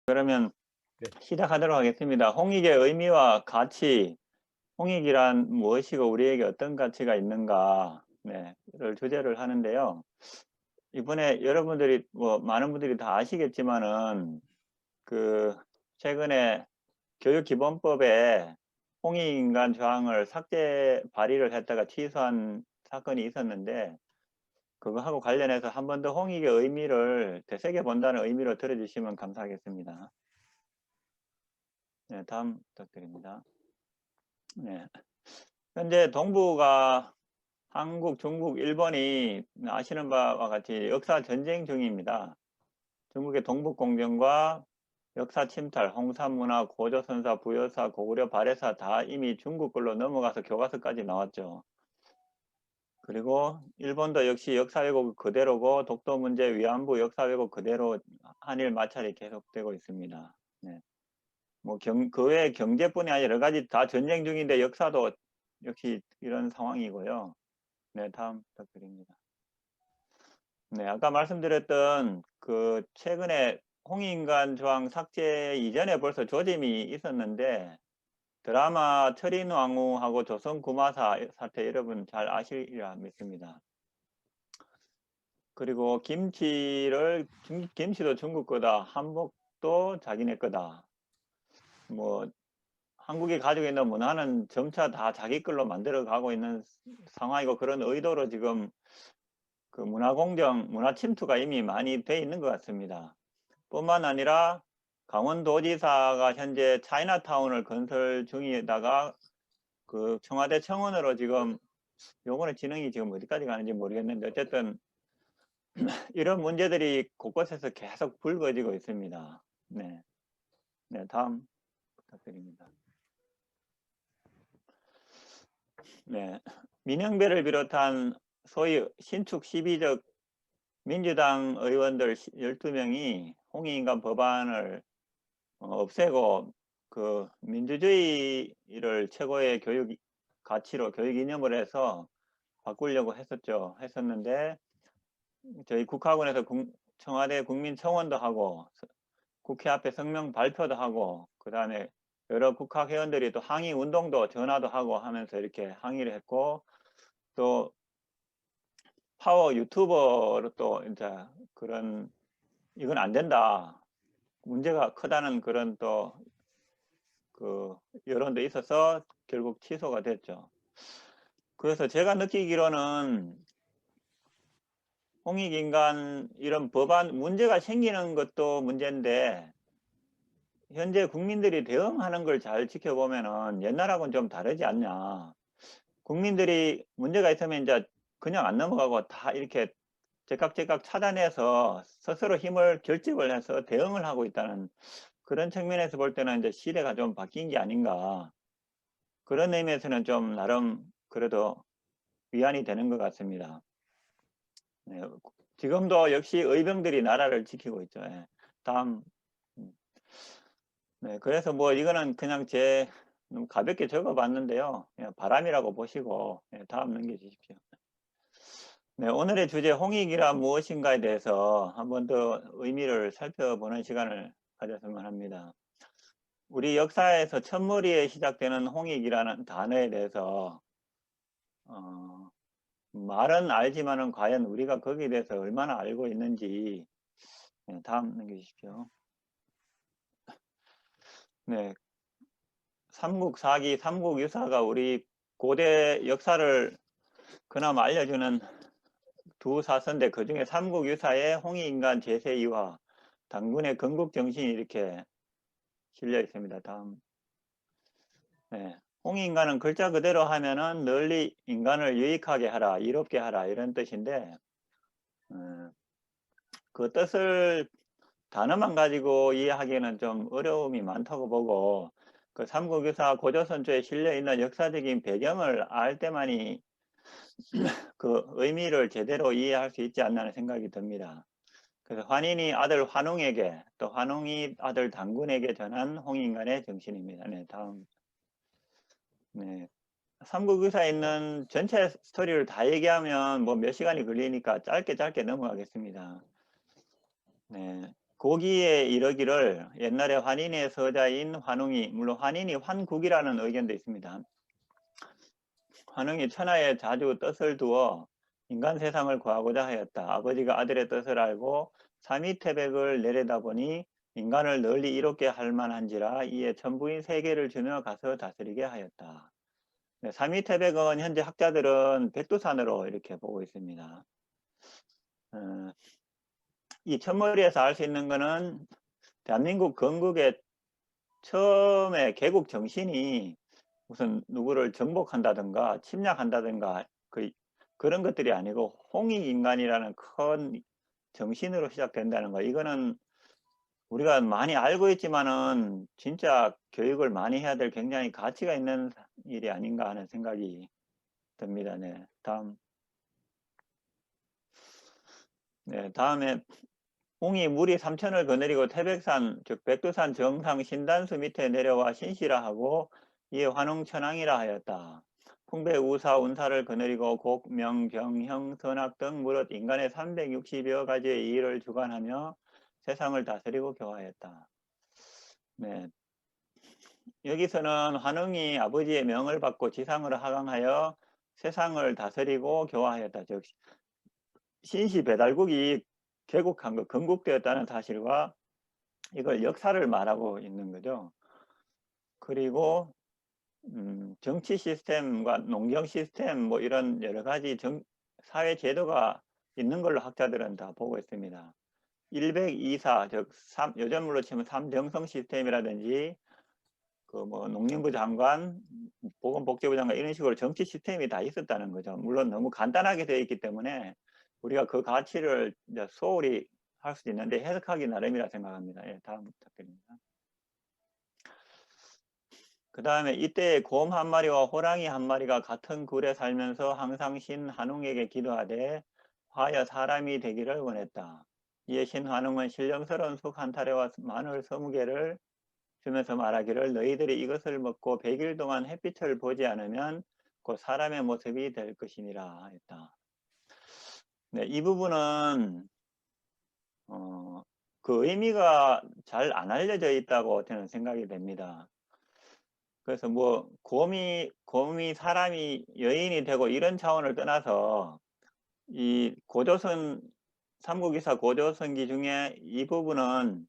그러면 네. 시작하도록 하겠습니다. 홍익의 의미와 가치, 홍익이란 무엇이고 우리에게 어떤 가치가 있는가, 를 주제를 하는데요. 이번에 여러분들이 많은 분들이 다 아시겠지만은 그 최근에 교육기본법에 홍익인간 조항을 삭제 발의를 했다가 취소한 사건이 있었는데, 그거하고 관련해서 한 번 더 홍익의 의미를 되새겨 본다는 의미로 들어주시면 감사하겠습니다. 네, 다음 부탁드립니다. 네. 현재 동북아 한국, 중국, 일본이 아시는 바와 같이 역사 전쟁 중입니다. 중국의 동북공정과 역사 침탈, 홍산문화, 고조선사, 부여사, 고구려, 발해사 다 이미 중국 걸로 넘어가서 교과서까지 나왔죠. 그리고 일본도 역시 역사 왜곡 그대로고, 독도 문제, 위안부 역사 왜곡 그대로 한일 마찰이 계속되고 있습니다. 네. 그 외에 경제뿐이 아니라 여러 가지 다 전쟁 중인데 역사도 역시 이런 상황이고요. 네, 다음 부탁드립니다. 네, 아까 말씀드렸던 그 최근에 홍익인간 조항 삭제 이전에 벌써 조짐이 있었는데, 드라마 철인왕후하고 조선구마사 사태 여러분 잘 아시리라 믿습니다. 그리고 김치도 중국 거다, 한복도 자기네 거다. 뭐 한국이 가지고 있는 문화는 점차 다 자기 걸로 만들어 가고 있는 상황이고, 그런 의도로 지금 그 문화공정, 문화 침투가 이미 많이 돼 있는 것 같습니다. 뿐만 아니라 강원도지사가 현재 차이나타운을 건설 중에다가 그 청와대 청원으로 지금 요번에 진행이 지금 어디까지 가는지 모르겠는데, 어쨌든 이런 문제들이 곳곳에서 계속 불거지고 있습니다. 네. 네, 다음 부탁드립니다. 네. 민영배를 비롯한 소위 신축 시비적 민주당 의원들 12명이 홍익인간 법안을 없애고 그 민주주의를 최고의 교육 가치로, 교육 이념을 해서 바꾸려고 했었는데, 저희 국학원에서 청와대 국민청원도 하고 국회 앞에 성명 발표도 하고, 그 다음에 여러 국학회원들이 또 항의 운동도 전화도 하고 하면서 이렇게 항의를 했고, 또 파워 유튜버로 또 이제 그런 이건 안 된다, 문제가 크다는 그런 또 그 여론도 있어서 결국 취소가 됐죠. 그래서 제가 느끼기로는 홍익인간 이런 법안 문제가 생기는 것도 문제인데, 현재 국민들이 대응하는 걸 잘 지켜보면은 옛날하고는 좀 다르지 않냐. 국민들이 문제가 있으면 이제 그냥 안 넘어가고 다 이렇게 제깍제깍 찾아내서 스스로 힘을 결집을 해서 대응을 하고 있다는, 그런 측면에서 볼 때는 이제 시대가 좀 바뀐 게 아닌가. 그런 의미에서는 좀 나름 그래도 위안이 되는 것 같습니다. 네, 지금도 역시 의병들이 나라를 지키고 있죠. 예. 다음. 네, 그래서 이거는 그냥 제 가볍게 적어봤는데요. 그냥 바람이라고 보시고, 다음 넘겨주십시오. 네, 오늘의 주제 홍익이란 무엇인가에 대해서 한 번 더 의미를 살펴보는 시간을 가졌으면 합니다. 우리 역사에서 첫머리에 시작되는 홍익이라는 단어에 대해서 말은 알지만은 과연 우리가 거기에 대해서 얼마나 알고 있는지, 다음 넘겨주십시오. 네, 삼국사기, 삼국유사가 우리 고대 역사를 그나마 알려주는 두 사서인데, 그중에 삼국유사에 홍익인간 제세이화, 당군의 건국정신이 이렇게 실려 있습니다. 다음. 네. 홍익인간은 글자 그대로 하면은 널리 인간을 유익하게 하라, 이롭게 하라, 이런 뜻인데, 그 뜻을 단어만 가지고 이해하기에는 좀 어려움이 많다고 보고, 그 삼국유사 고조선조에 실려 있는 역사적인 배경을 알 때만이 그 의미를 제대로 이해할 수 있지 않나 하는 생각이 듭니다. 그래서 환인이 아들 환웅에게, 또 환웅이 아들 당군에게 전한 홍익인간의 정신입니다. 네, 다음. 네. 삼국유사에 있는 전체 스토리를 다 얘기하면 몇 시간이 걸리니까 짧게 넘어가겠습니다. 네. 거기에 이르기를 옛날에 환인의 서자인 환웅이, 물론 환인이 환국이라는 의견도 있습니다. 환웅이 천하에 자주 뜻을 두어 인간 세상을 구하고자 하였다. 아버지가 아들의 뜻을 알고 삼위태백을 내려다보니 인간을 널리 이롭게 할 만한지라 이에 천부인 세계를 주며 가서 다스리게 하였다. 네, 삼위태백은 현재 학자들은 백두산으로 이렇게 보고 있습니다. 이 첫머리에서 알 수 있는 것은 대한민국 건국의 처음에 개국 정신이 무슨 누구를 정복한다든가 침략한다든가 그런 것들이 아니고 홍익인간이라는 큰 정신으로 시작된다는 거. 이거는 우리가 많이 알고 있지만은 진짜 교육을 많이 해야 될 굉장히 가치가 있는 일이 아닌가 하는 생각이 듭니다. 네, 다음에 홍이 물이 삼천을 거느리고 태백산 즉 백두산 정상 신단수 밑에 내려와 신시라 하고 이에 환웅천왕이라 하였다. 풍배 우사 운사를 거느리고 곡, 명, 병, 형, 선악 등 무릇 인간의 360여 가지의 일을 주관하며 세상을 다스리고 교화했다. 네, 여기서는 환웅이 아버지의 명을 받고 지상으로 하강하여 세상을 다스리고 교화하였다. 즉 신시 배달국이 개국한 것, 건국되었다는 사실과 이걸 역사를 말하고 있는 거죠. 그리고 정치 시스템과 농경 시스템 뭐 이런 여러 가지 사회 제도가 있는 걸로 학자들은 다 보고 있습니다. 100-2사 즉 요즘으로 치면 3정성 시스템이라든지 그 뭐 농림부 장관, 보건복지부 장관 이런 식으로 정치 시스템이 다 있었다는 거죠. 물론 너무 간단하게 되어 있기 때문에 우리가 그 가치를 이제 소홀히 할 수도 있는데 해석하기 나름이라 생각합니다. 예, 다음 부탁드립니다. 그 다음에 이때 곰 한 마리와 호랑이 한 마리가 같은 굴에 살면서 항상 신 한웅에게 기도하되 화여 사람이 되기를 원했다. 이에 신 한웅은 신령스러운 쑥 한 타래와 마늘 20개를 주면서 말하기를 너희들이 이것을 먹고 100일 동안 햇빛을 보지 않으면 곧 사람의 모습이 될 것이니라 했다. 네, 이 부분은 그 의미가 잘 안 알려져 있다고 저는 생각이 됩니다. 그래서 뭐 곰이 사람이 여인이 되고 이런 차원을 떠나서 이 고조선 삼국이사 고조선기 중에 이 부분은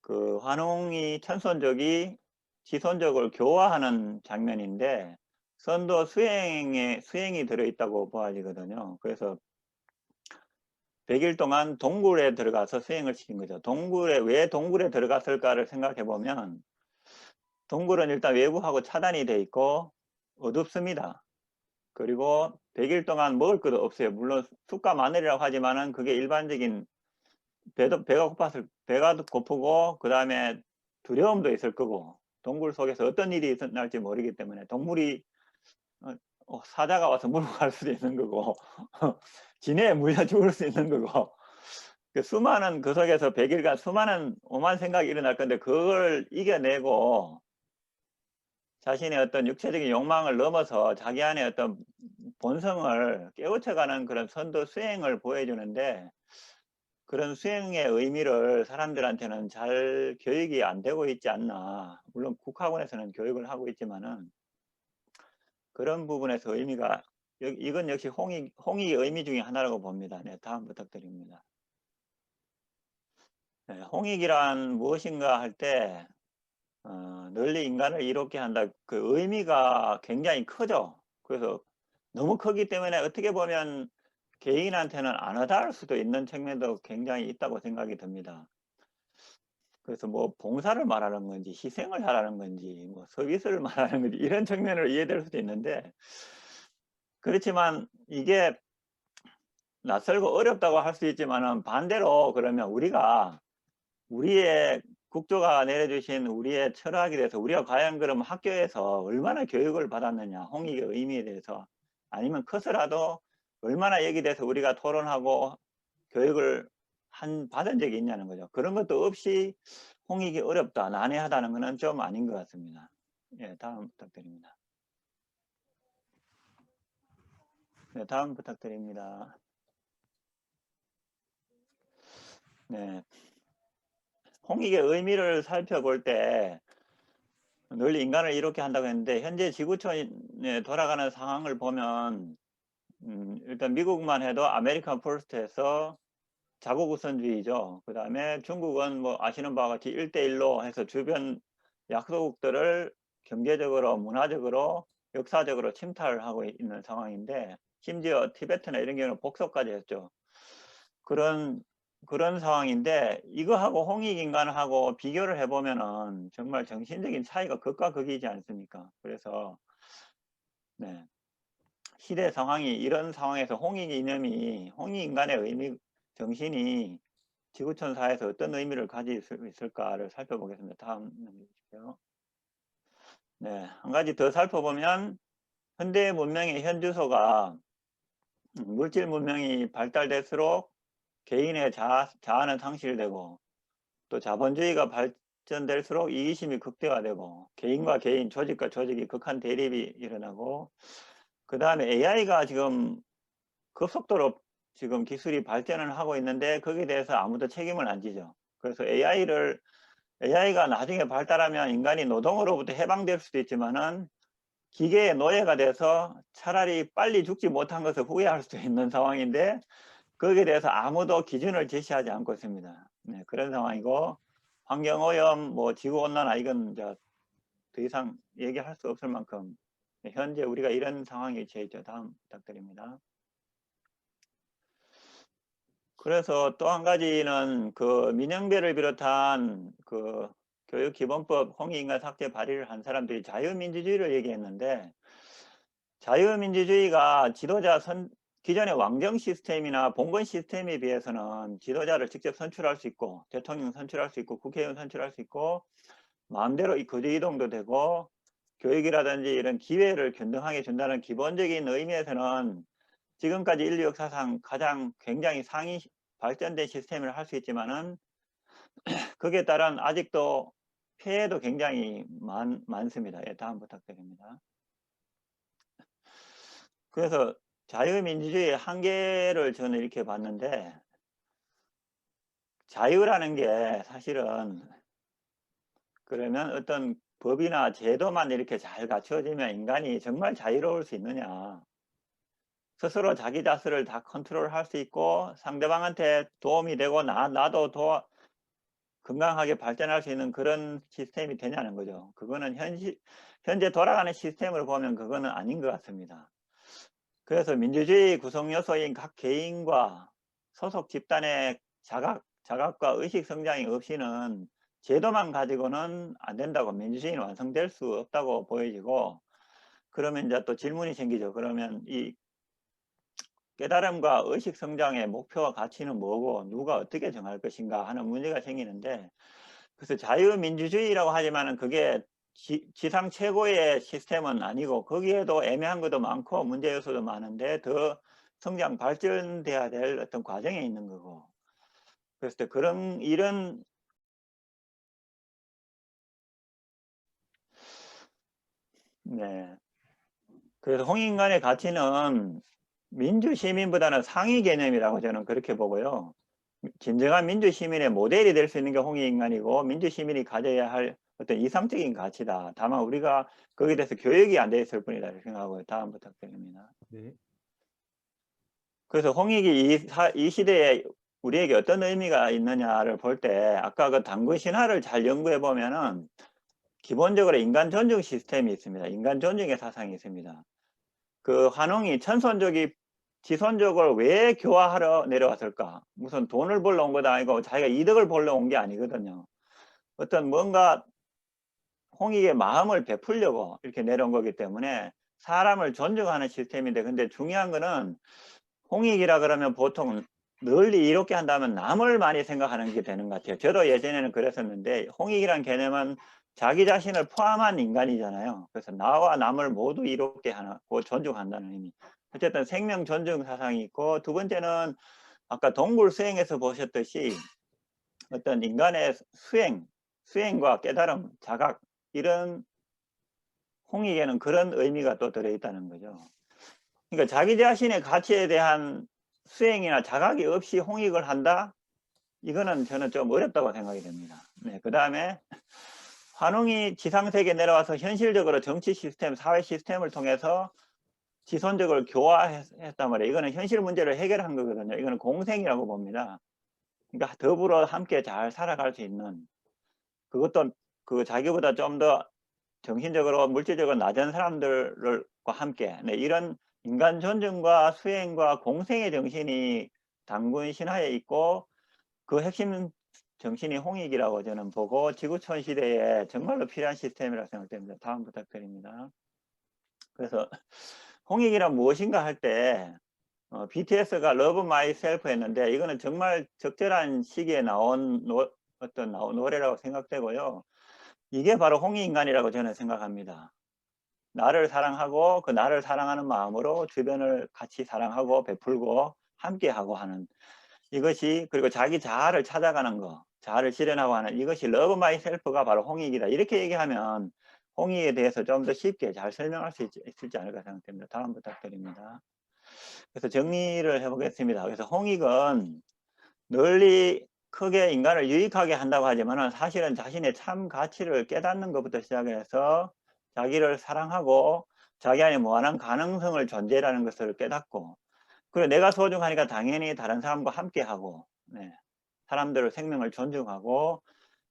그 환웅이 천손적이 지손적을 교화하는 장면인데 선도 수행이 들어있다고 보아지거든요. 그래서 100일 동안 동굴에 들어가서 수행을 시킨 거죠. 왜 동굴에 들어갔을까를 생각해 보면 동굴은 일단 외부하고 차단이 돼 있고 어둡습니다. 그리고 100일 동안 먹을 것도 없어요. 물론 쑥과 마늘이라고 하지만은 그게 일반적인 배가 고프고 그 다음에 두려움도 있을 거고 동굴 속에서 어떤 일이 일어날지 모르기 때문에 동물이 사자가 와서 물고 갈 수도 있는 거고 진해에 물려 죽을 수 있는 거고 수많은 그 속에서 100일간 수많은 오만 생각이 일어날 건데 그걸 이겨내고 자신의 어떤 육체적인 욕망을 넘어서 자기 안에 어떤 본성을 깨우쳐가는 그런 선도 수행을 보여주는데 그런 수행의 의미를 사람들한테는 잘 교육이 안 되고 있지 않나. 물론 국학원에서는 교육을 하고 있지만은 그런 부분에서 의미가 이건 역시 홍익의 의미 중에 하나라고 봅니다. 네, 다음 부탁드립니다. 네, 홍익이란 무엇인가 할 때 널리 인간을 이롭게 한다. 그 의미가 굉장히 크죠. 그래서 너무 크기 때문에 어떻게 보면 개인한테는 안 와닿을 수도 있는 측면도 굉장히 있다고 생각이 듭니다. 그래서 뭐 봉사를 말하는 건지 희생을 하라는 건지 뭐 서비스를 말하는 건지 이런 측면으로 이해될 수도 있는데 그렇지만 이게 낯설고 어렵다고 할 수 있지만은 반대로 그러면 우리의 국조가 내려주신 우리의 철학에 대해서 우리가 과연 그럼 학교에서 얼마나 교육을 받았느냐 홍익의 의미에 대해서 아니면 커서라도 얼마나 여기에 대해서 우리가 토론하고 교육을 받은 적이 있냐는 거죠. 그런 것도 없이 홍익이 어렵다 난해하다는 것은 좀 아닌 것 같습니다. 예, 다음 부탁드립니다. 네, 다음 부탁드립니다. 네. 홍익의 의미를 살펴볼 때 늘 인간을 이롭게 한다고 했는데 현재 지구촌에 돌아가는 상황을 보면 일단 미국만 해도 아메리칸 퍼스트에서 자국 우선주의죠. 그 다음에 중국은 뭐 아시는 바와 같이 1대1로 해서 주변 약소국들을 경제적으로, 문화적으로, 역사적으로 침탈을 하고 있는 상황인데 심지어 티베트나 이런 경우는 복속까지 했죠. 그런 상황인데 이거하고 홍익인간하고 비교를 해보면은 정말 정신적인 차이가 극과 극이지 않습니까? 그래서 네. 시대 상황이 이런 상황에서 홍익인간의 의미, 정신이 지구촌 사회에서 어떤 의미를 가질 수 있을까를 살펴보겠습니다. 다음 넘겨주시고요. 네, 한 가지 더 살펴보면 현대 문명의 현주소가 물질 문명이 발달될수록 개인의 자아는 상실되고 또 자본주의가 발전될수록 이기심이 극대화되고 개인과 개인, 조직과 조직이 극한 대립이 일어나고 그 다음에 AI가 지금 급속도로 지금 기술이 발전을 하고 있는데 거기에 대해서 아무도 책임을 안 지죠. 그래서 AI가 나중에 발달하면 인간이 노동으로부터 해방될 수도 있지만은 기계의 노예가 돼서 차라리 빨리 죽지 못한 것을 후회할 수도 있는 상황인데 거기에 대해서 아무도 기준을 제시하지 않고 있습니다. 네, 그런 상황이고 환경오염, 뭐 지구온난화 이건 이제 더 이상 얘기할 수 없을 만큼 현재 우리가 이런 상황에 처해있죠. 다음 부탁드립니다. 그래서 또 한 가지는 그 민영배를 비롯한 그 교육기본법 홍익인간 삭제 발의를 한 사람들이 자유민주주의를 얘기했는데 자유민주주의가 기존의 왕정 시스템이나 봉건 시스템에 비해서는 지도자를 직접 선출할 수 있고 대통령 선출할 수 있고 국회의원 선출할 수 있고 마음대로 거주 이동도 되고 교육이라든지 이런 기회를 균등하게 준다는 기본적인 의미에서는 지금까지 인류 역사상 가장 굉장히 상위 발전된 시스템을 할 수 있지만은 거기에 따른 아직도 폐해도 굉장히 많습니다. 예, 다음 부탁드립니다. 그래서 자유민주주의의 한계를 저는 이렇게 봤는데 자유라는 게 사실은 그러면 어떤 법이나 제도만 이렇게 잘 갖춰지면 인간이 정말 자유로울 수 있느냐. 스스로 자기 자신을 다 컨트롤할 수 있고 상대방한테 도움이 되고 나도 건강하게 발전할 수 있는 그런 시스템이 되냐는 거죠. 그거는 현재 돌아가는 시스템을 보면 그거는 아닌 것 같습니다. 그래서 민주주의 구성 요소인 각 개인과 소속 집단의 자각과 의식 성장이 없이는 제도만 가지고는 안 된다고, 민주주의는 완성될 수 없다고 보여지고, 그러면 이제 또 질문이 생기죠. 그러면 이 깨달음과 의식 성장의 목표와 가치는 뭐고 누가 어떻게 정할 것인가 하는 문제가 생기는데, 그래서 자유민주주의라고 하지만은 그게 지상 최고의 시스템은 아니고 거기에도 애매한 것도 많고 문제 요소도 많은데 더 성장 발전돼야 될 어떤 과정에 있는 거고, 그래서 이런 네, 그래서 홍익인간의 가치는 민주시민보다는 상위 개념이라고 저는 그렇게 보고요. 진정한 민주시민의 모델이 될 수 있는 게 홍익인간이고 민주시민이 가져야 할 어떤 이상적인 가치다. 다만 우리가 거기에 대해서 교육이 안 돼 있을 뿐이다 생각하고요. 다음 부탁드립니다. 네. 그래서 홍익이 이 시대에 우리에게 어떤 의미가 있느냐를 볼 때 아까 그 당군 신화를 잘 연구해 보면은 기본적으로 인간 존중 시스템이 있습니다. 인간 존중의 사상이 있습니다. 그 환웅이 천손족이 지손족을 왜 교화하러 내려왔을까? 무슨 돈을 벌러 온 것도 아니고 자기가 이득을 벌러 온 게 아니거든요. 어떤 뭔가 홍익의 마음을 베풀려고 이렇게 내려온 거기 때문에 사람을 존중하는 시스템인데, 근데 중요한 거는 홍익이라 그러면 보통 널리 이렇게 한다면 남을 많이 생각하는 게 되는 것 같아요. 저도 예전에는 그랬었는데 홍익이란 개념은 자기 자신을 포함한 인간이잖아요. 그래서 나와 남을 모두 이롭게 하고 존중한다는 의미. 어쨌든 생명 존중 사상이 있고, 두 번째는 아까 동굴 수행에서 보셨듯이 어떤 인간의 수행과 깨달음, 자각, 이런 홍익에는 그런 의미가 또 들어있다는 거죠. 그러니까 자기 자신의 가치에 대한 수행이나 자각이 없이 홍익을 한다? 이거는 저는 좀 어렵다고 생각이 됩니다. 네. 그다음에 환웅이 지상세계에 내려와서 현실적으로 정치 시스템, 사회 시스템을 통해서 지선적으로 교화했단 말이에요. 이거는 현실 문제를 해결한 거거든요. 이거는 공생이라고 봅니다. 그러니까 더불어 함께 잘 살아갈 수 있는, 그것도 그 자기보다 좀 더 정신적으로 물질적으로 낮은 사람들과 함께, 네, 이런 인간 존중과 수행과 공생의 정신이 단군 신화에 있고, 그 핵심 정신이 홍익이라고 저는 보고 지구촌 시대에 정말로 필요한 시스템이라고 생각됩니다. 다음 부탁드립니다. 그래서 홍익이란 무엇인가 할 때 BTS가 Love Myself 했는데, 이거는 정말 적절한 시기에 나온 노래라고 생각되고요. 이게 바로 홍익인간이라고 저는 생각합니다. 나를 사랑하고 그 나를 사랑하는 마음으로 주변을 같이 사랑하고 베풀고 함께하고 하는 이것이, 그리고 자기 자아를 찾아가는 거, 자아를 실현하고 하는 이것이 러브 마이셀프가 바로 홍익이다. 이렇게 얘기하면 홍익에 대해서 좀 더 쉽게 잘 설명할 수 있을지 않을까 생각됩니다. 다음 부탁드립니다. 그래서 정리를 해 보겠습니다. 그래서 홍익은 널리 크게 인간을 유익하게 한다고 하지만은, 사실은 자신의 참 가치를 깨닫는 것부터 시작해서 자기를 사랑하고 자기 안에 무한한 가능성을 존재라는 것을 깨닫고, 그리고 내가 소중하니까 당연히 다른 사람과 함께하고, 네, 사람들의 생명을 존중하고,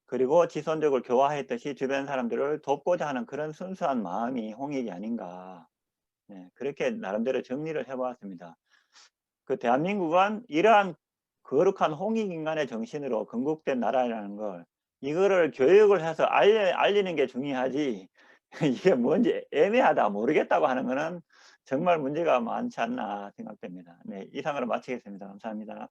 그리고 지선적으로 교화했듯이 주변 사람들을 돕고자 하는 그런 순수한 마음이 홍익이 아닌가. 네, 그렇게 나름대로 정리를 해 보았습니다. 그 대한민국은 이러한 거룩한 홍익인간의 정신으로 건국된 나라라는 걸, 이거를 교육을 해서 알리는 게 중요하지 이게 뭔지 애매하다, 모르겠다고 하는 거는 정말 문제가 많지 않나 생각됩니다. 네, 이상으로 마치겠습니다. 감사합니다.